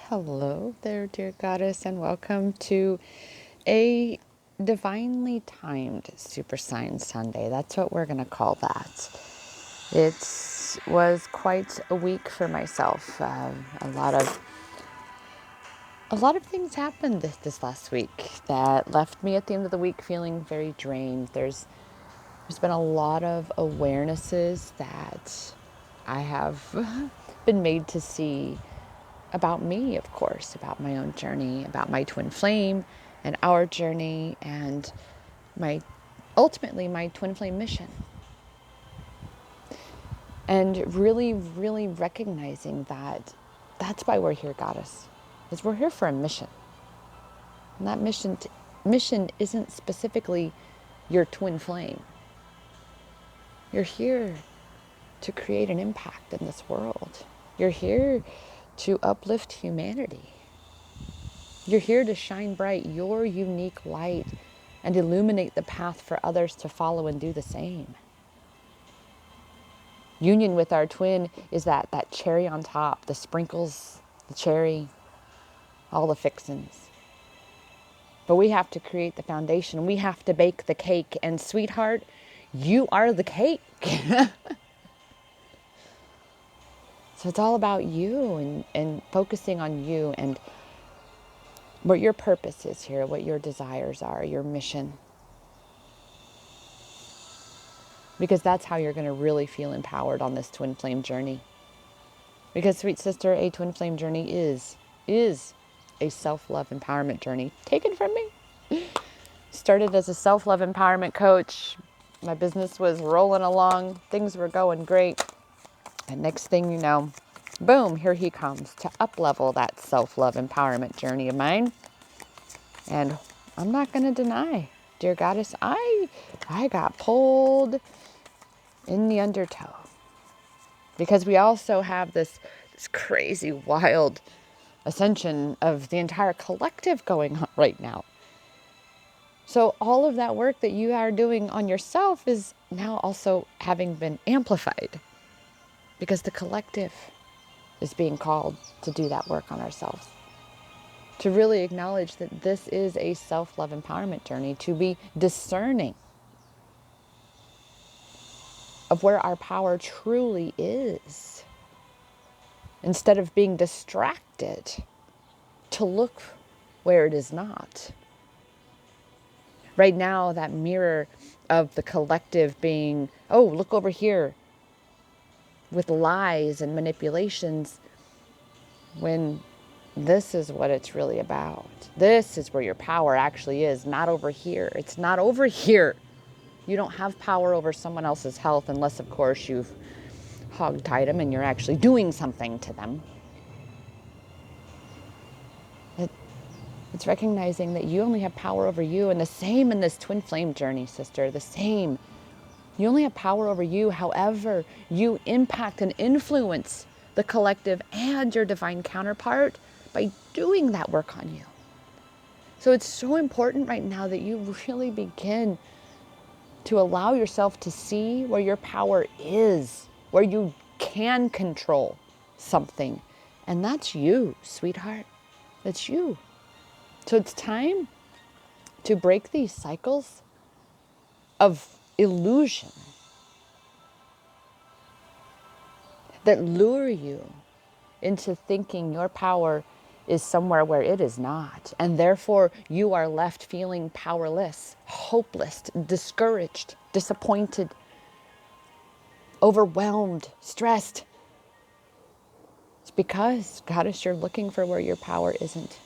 Hello there, dear goddess, and welcome to a divinely timed Super Science Sunday. That's what we're going to call that. It was quite a week for myself. A lot of things happened this last week that left me at the end of the week feeling very drained. There's been a lot of awarenesses that I have been made to see about me, of course, about my own journey, about my twin flame and our journey, and ultimately my twin flame mission. And really, really recognizing that that's why we're here, goddess, is we're here for a mission. And that mission isn't specifically your twin flame. You're here to create an impact in this world. You're here to uplift humanity. You're here to shine bright your unique light and illuminate the path for others to follow and do the same. Union with our twin is that cherry on top, the sprinkles, the cherry, all the fixins. But we have to create the foundation. We have to bake the cake. And sweetheart, you are the cake. So it's all about you and focusing on you and what your purpose is here, what your desires are, your mission. Because that's how you're going to really feel empowered on this twin flame journey. Because, sweet sister, a twin flame journey is a self-love empowerment journey. Taken from me. Started as a self-love empowerment coach. My business was rolling along. Things were going great. And next thing you know, boom, here he comes to up-level that self-love empowerment journey of mine. And I'm not going to deny, dear goddess, I got pulled in the undertow. Because we also have this crazy, wild ascension of the entire collective going on right now. So all of that work that you are doing on yourself is now also having been amplified. Because the collective is being called to do that work on ourselves. To really acknowledge that this is a self-love empowerment journey, to be discerning of where our power truly is. Instead of being distracted, to look where it is not. Right now, that mirror of the collective being, oh, look over here, with lies and manipulations, when this is what it's really about. This is where your power actually is, not over here. It's not over here. You don't have power over someone else's health unless, of course, you've hogtied them and you're actually doing something to them. It's recognizing that you only have power over you, and the same in this twin flame journey, sister, the same. You only have power over you, however you impact and influence the collective and your divine counterpart by doing that work on you. So it's so important right now that you really begin to allow yourself to see where your power is, where you can control something. And that's you, sweetheart. That's you. So it's time to break these cycles of illusion that lure you into thinking your power is somewhere where it is not. And therefore, you are left feeling powerless, hopeless, discouraged, disappointed, overwhelmed, stressed. It's because, goddess, you're looking for where your power isn't.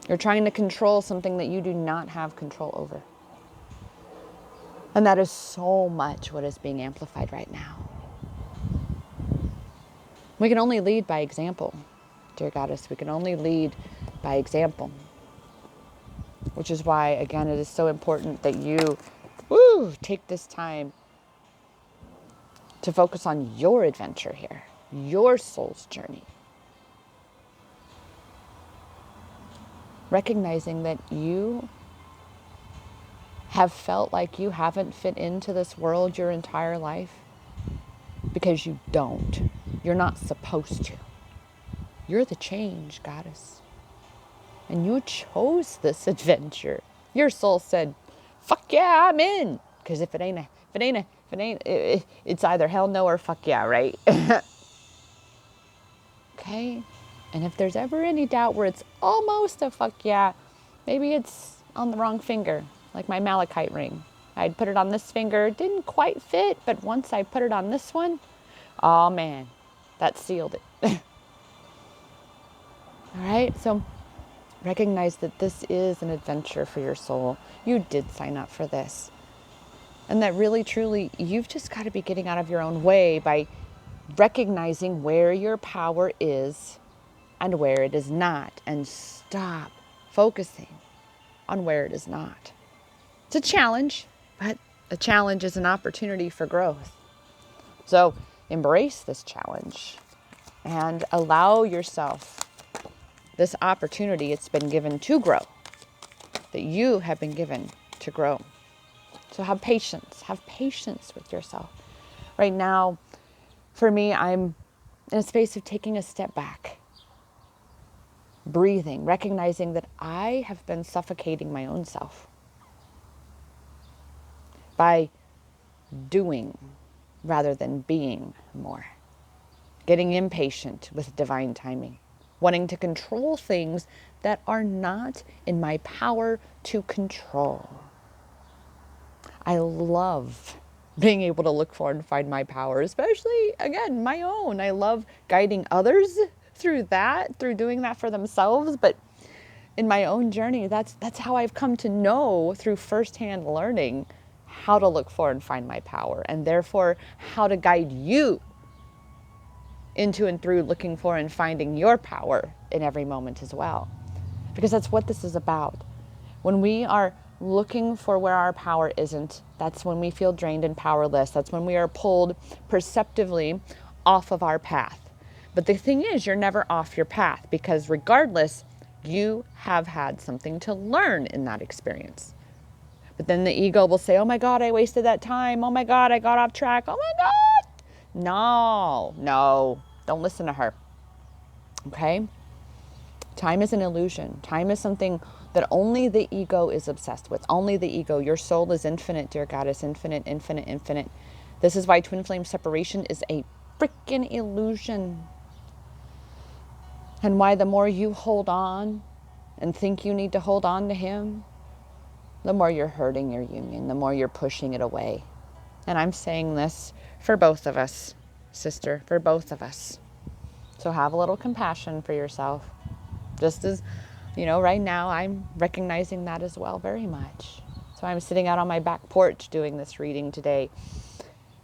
You're trying to control something that you do not have control over. And that is so much what is being amplified right now. We can only lead by example, dear goddess. We can only lead by example. Which is why, again, it is so important that you take this time to focus on your adventure here, your soul's journey. Recognizing that you have felt like you haven't fit into this world your entire life because you don't. You're not supposed to. You're the change, goddess. And you chose this adventure. Your soul said, fuck yeah, I'm in. Because if it ain't, it's either hell no or fuck yeah, right? Okay? And if there's ever any doubt where it's almost a fuck yeah, maybe it's on the wrong finger, like my malachite ring. I'd put it on this finger, didn't quite fit, but once I put it on this one, oh man, that sealed it. All right? So recognize that this is an adventure for your soul. You did sign up for this. And that really, truly, you've just got to be getting out of your own way by recognizing where your power is and where it is not, and stop focusing on where it is not. It's a challenge, but a challenge is an opportunity for growth. So embrace this challenge and allow yourself this opportunity. It's been given to grow, that you have been given to grow. So have patience with yourself. Right now, for me, I'm in a space of taking a step back, breathing, recognizing that I have been suffocating my own self by doing rather than being more, getting impatient with divine timing, wanting to control things that are not in my power to control. I love being able to look for and find my power, especially, again, my own. I love guiding others through that, through doing that for themselves. But in my own journey, that's how I've come to know through firsthand learning how to look for and find my power, and therefore how to guide you into and through looking for and finding your power in every moment as well. Because that's what this is about. When we are looking for where our power isn't, that's when we feel drained and powerless. That's when we are pulled perceptively off of our path. But the thing is, you're never off your path, because regardless, you have had something to learn in that experience. But then the ego will say, oh my God, I wasted that time. Oh my God, I got off track. Oh my God. No, don't listen to her. Okay? Time is an illusion. Time is something that only the ego is obsessed with. Only the ego. Your soul is infinite, dear goddess. Infinite, infinite, infinite. This is why twin flame separation is a freaking illusion. And why the more you hold on and think you need to hold on to him, the more you're hurting your union, the more you're pushing it away. And I'm saying this for both of us, sister, for both of us. So have a little compassion for yourself. Just as, right now I'm recognizing that as well very much. So I'm sitting out on my back porch doing this reading today.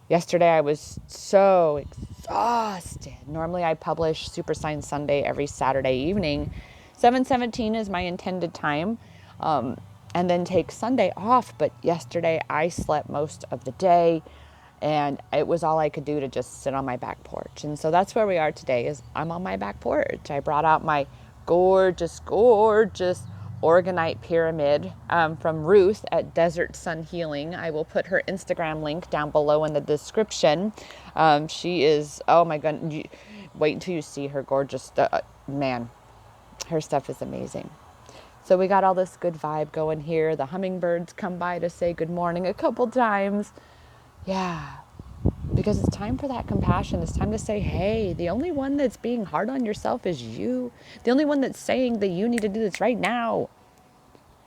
Yesterday I was so exhausted. Normally I publish Super Sign Sunday every Saturday evening. 7:17 is my intended time. And then take Sunday off. But yesterday I slept most of the day, and it was all I could do to just sit on my back porch. And so that's where we are today, is I'm on my back porch. I brought out my gorgeous Organite pyramid from Ruth at Desert Sun Healing. I will put her Instagram link down below in the description. She is, oh my God, wait until you see her gorgeous, man, her stuff is amazing. So we got all this good vibe going here. The hummingbirds come by to say good morning a couple times. Yeah, because it's time for that compassion. It's time to say, hey, the only one that's being hard on yourself is you. The only one that's saying that you need to do this right now.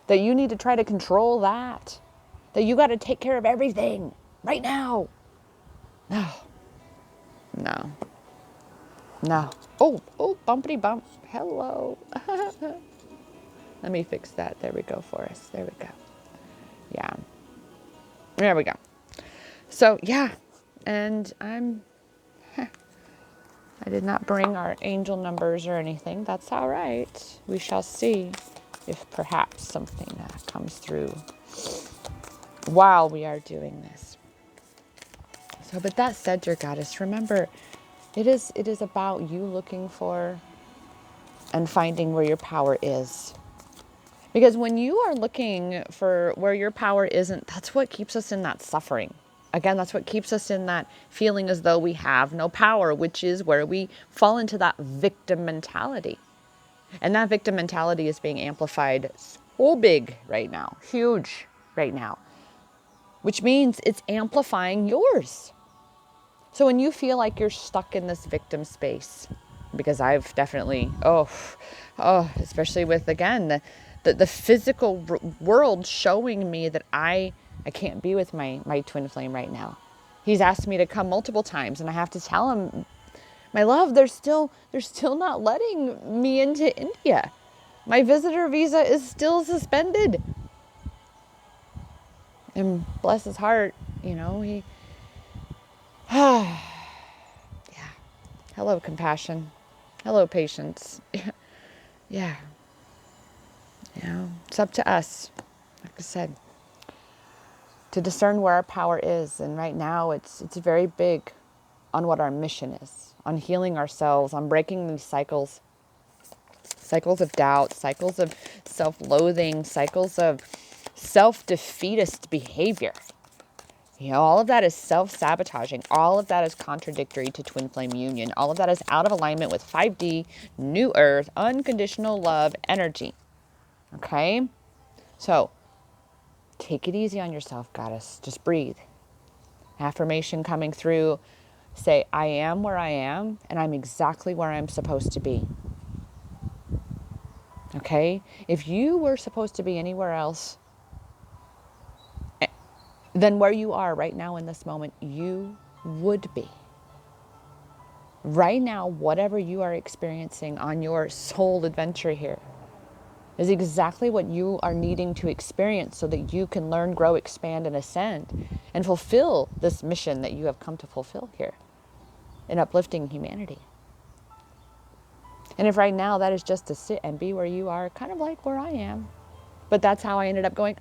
That you need to try to control that. That you got to take care of everything right now. No. Oh, bumpity bump. Hello. Let me fix that. There we go, Forrest. There we go. Yeah. There we go. So, yeah. And I did not bring our angel numbers or anything. That's all right. We shall see if perhaps something comes through while we are doing this. So, but that said, dear goddess, remember, it is about you looking for and finding where your power is. Because when you are looking for where your power isn't, that's what keeps us in that suffering. again, that's what keeps us in that feeling as though we have no power, which is where we fall into that victim mentality. And that victim mentality is being amplified so big right now, huge right now, which means it's amplifying yours. So when you feel like you're stuck in this victim space, because I've definitely, especially with, again, the physical world showing me that I can't be with my twin flame right now. He's asked me to come multiple times, and I have to tell him, my love, they're still not letting me into India. My visitor visa is still suspended. And bless his heart, he, yeah. Hello, compassion. Hello, patience. Yeah. It's up to us, like I said, to discern where our power is. And right now it's very big on what our mission is, on healing ourselves, on breaking these cycles of doubt, cycles of self-loathing, cycles of self-defeatist behavior. All of that is self-sabotaging. All of that is contradictory to twin flame union. All of that is out of alignment with 5D, new earth, unconditional love energy. Okay? So, take it easy on yourself, goddess. Just breathe. Affirmation coming through. Say, I am where I am, and I'm exactly where I'm supposed to be. Okay? If you were supposed to be anywhere else than where you are right now in this moment, you would be. Right now, whatever you are experiencing on your soul adventure here is exactly what you are needing to experience so that you can learn, grow, expand, and ascend and fulfill this mission that you have come to fulfill here in uplifting humanity. And if right now that is just to sit and be where you are, kind of like where I am, but that's how I ended up going,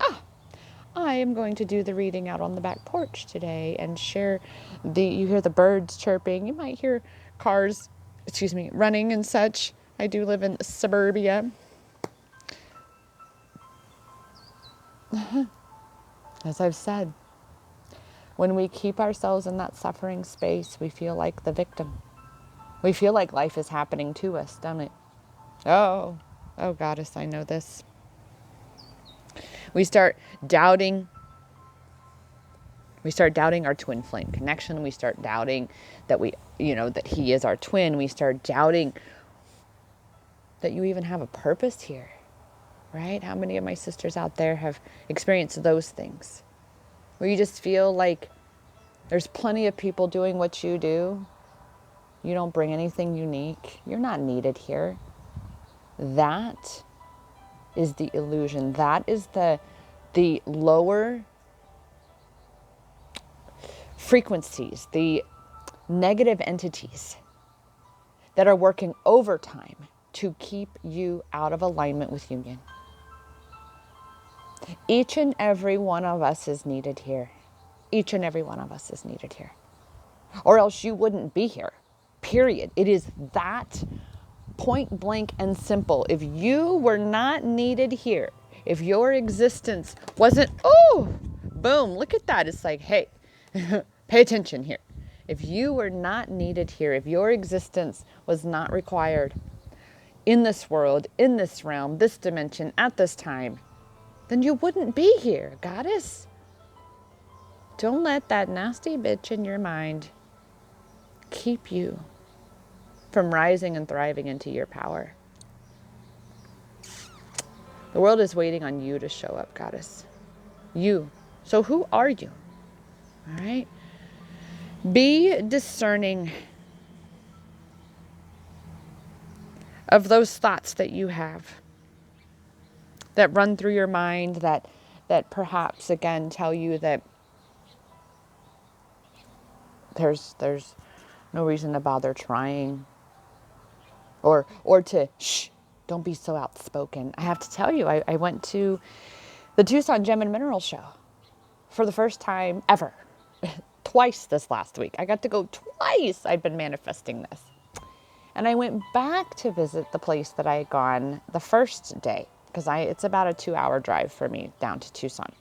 I am going to do the reading out on the back porch today and share you hear the birds chirping. You might hear cars, running and such. I do live in suburbia. As I've said, when we keep ourselves in that suffering space, we feel like the victim. We feel like life is happening to us, don't it? Oh, goddess, I know this. We start doubting our twin flame connection. We start doubting that that he is our twin. We start doubting that you even have a purpose here, right? How many of my sisters out there have experienced those things? Where you just feel like there's plenty of people doing what you do. You don't bring anything unique. You're not needed here. That is the illusion. That is the lower frequencies, the negative entities that are working overtime to keep you out of alignment with union. Each and every one of us is needed here. Each and every one of us is needed here. Or else you wouldn't be here. Period. It is that point blank and simple. If you were not needed here, if your existence wasn't, boom, look at that. It's like, hey, pay attention here. If you were not needed here, if your existence was not required in this world, in this realm, this dimension, at this time, then you wouldn't be here, goddess. Don't let that nasty bitch in your mind keep you from rising and thriving into your power. The world is waiting on you to show up, goddess. You. So who are you? All right? Be discerning of those thoughts that you have that run through your mind that perhaps, again, tell you that there's no reason to bother trying. Or to, don't be so outspoken. I have to tell you, I went to the Tucson Gem and Mineral Show for the first time ever. Twice this last week. I got to go twice. I've been manifesting this. And I went back to visit the place that I had gone the first day, because it's about a 2-hour drive for me down to Tucson.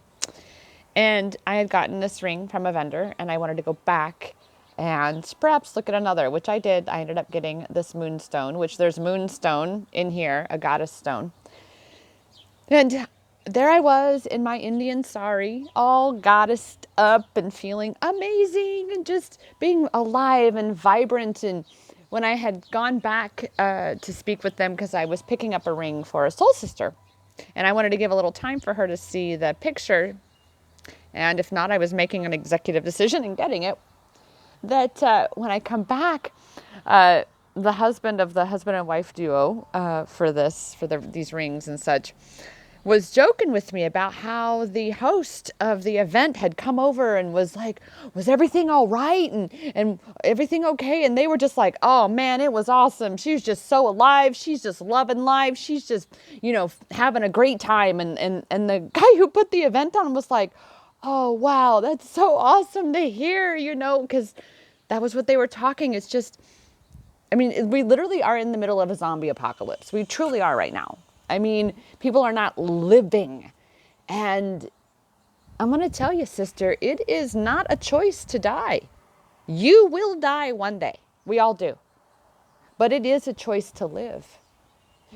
And I had gotten this ring from a vendor, and I wanted to go back and perhaps look at another, which I did. I ended up getting this moonstone, which there's moonstone in here, a goddess stone. And there I was in my Indian sari, all goddessed up and feeling amazing and just being alive and vibrant. And when I had gone back to speak with them, because I was picking up a ring for a soul sister, and I wanted to give a little time for her to see the picture, and if not, I was making an executive decision and getting it, that when I come back, the husband and wife duo for these rings and such was joking with me about how the host of the event had come over and was like, was everything all right and everything okay? And they were just like, oh man, it was awesome. She's just so alive. She's just loving life. She's just, having a great time. And the guy who put the event on was like, oh wow, that's so awesome to hear, because that was what they were talking. It's just, we literally are in the middle of a zombie apocalypse. We truly are right now. People are not living. And I'm going to tell you, sister, it is not a choice to die. You will die one day. We all do. But it is a choice to live.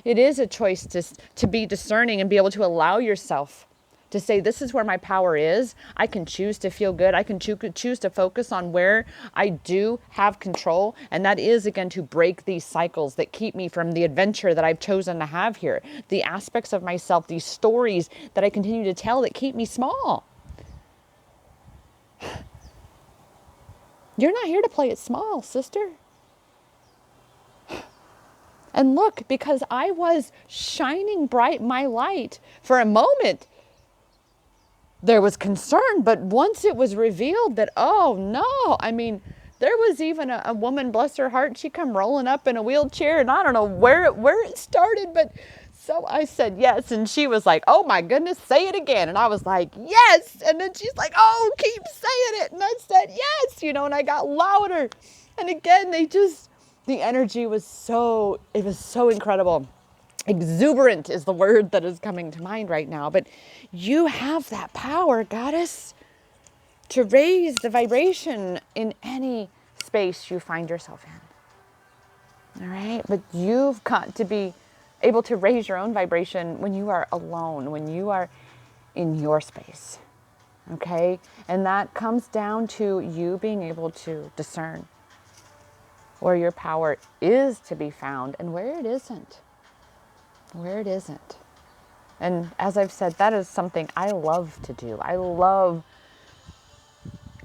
It is a choice to be discerning and be able to allow yourself to say, this is where my power is. I can choose to feel good. I can choose to focus on where I do have control. And that is, again, to break these cycles that keep me from the adventure that I've chosen to have here. The aspects of myself, these stories that I continue to tell that keep me small. You're not here to play it small, sister. And look, because I was shining bright my light for a moment, there was concern, but once it was revealed that, oh no, there was even a woman, bless her heart, she come rolling up in a wheelchair, and I don't know where it started, but so I said yes, and she was like, oh my goodness, say it again. And I was like, yes. And then she's like, oh, keep saying it. And I said yes, and I got louder. And again, the energy was so incredible. Exuberant is the word that is coming to mind right now. But you have that power, goddess, to raise the vibration in any space you find yourself in. All right? But you've got to be able to raise your own vibration when you are alone, when you are in your space. Okay? And that comes down to you being able to discern where your power is to be found and where it isn't. Where it isn't. And as I've said, that is something I love to do. I love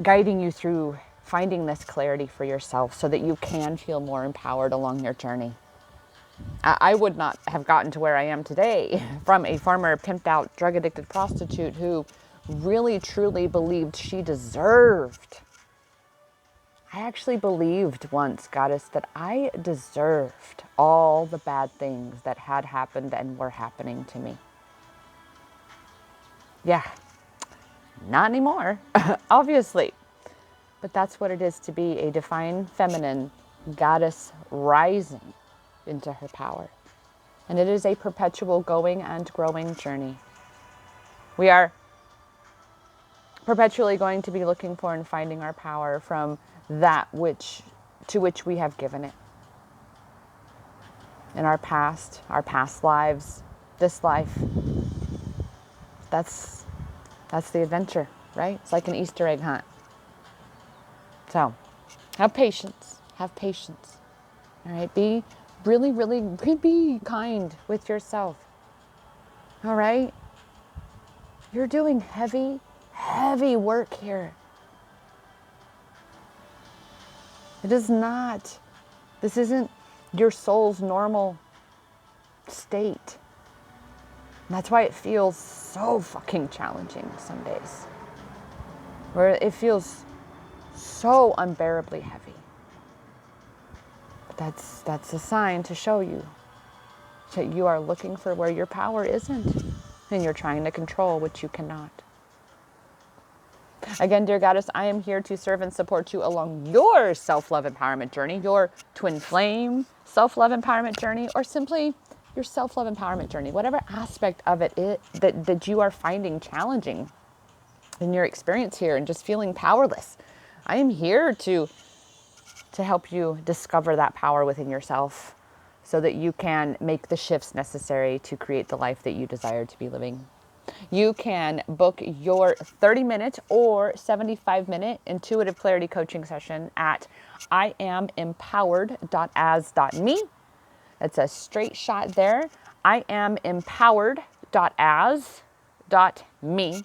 guiding you through finding this clarity for yourself so that you can feel more empowered along your journey. I would not have gotten to where I am today from a former pimped out, drug addicted prostitute who really truly believed she deserved. I actually believed once, goddess, that I deserved all the bad things that had happened and were happening to me. Yeah, not anymore, obviously. But that's what it is to be a divine feminine goddess rising into her power. And it is a perpetual going and growing journey. We are perpetually going to be looking for and finding our power from that to which we have given it. In our past lives, this life. That's the adventure, right? It's like an Easter egg hunt. So, have patience. Have patience. All right? Be really, really be kind with yourself. All right? You're doing heavy, heavy work here. This isn't your soul's normal state. And that's why it feels so fucking challenging some days. Where it feels so unbearably heavy. But that's a sign to show you that you are looking for where your power isn't. And you're trying to control what you cannot. Again, dear goddess, I am here to serve and support you along your self-love empowerment journey, your twin flame self-love empowerment journey, or simply your self-love empowerment journey, whatever aspect of it that you are finding challenging. in your experience here and just feeling powerless. I am here to help you discover that power within yourself so that you can make the shifts necessary to create the life that you desire to be living. You can book your 30-minute or 75-minute intuitive clarity coaching session at iamempowered.as.me. That's a straight shot there. iamempowered.as.me.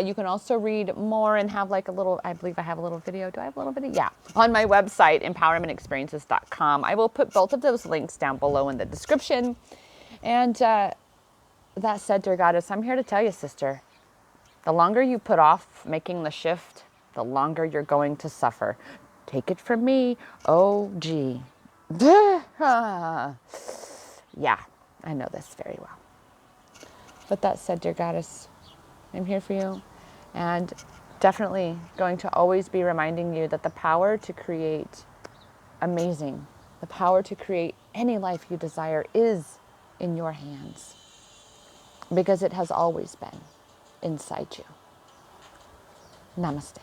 You can also read more and have like a little, I believe I have a little video. Do I have a little video? Yeah. On my website, empowermentexperiences.com. I will put both of those links down below in the description. And that said, dear goddess, I'm here to tell you, sister, the longer you put off making the shift, the longer you're going to suffer. Take it from me. Oh, gee. Yeah, I know this very well. But that said, dear goddess, I'm here for you, and definitely going to always be reminding you that the power to create amazing, the power to create any life you desire is in your hands, because it has always been inside you. Namaste.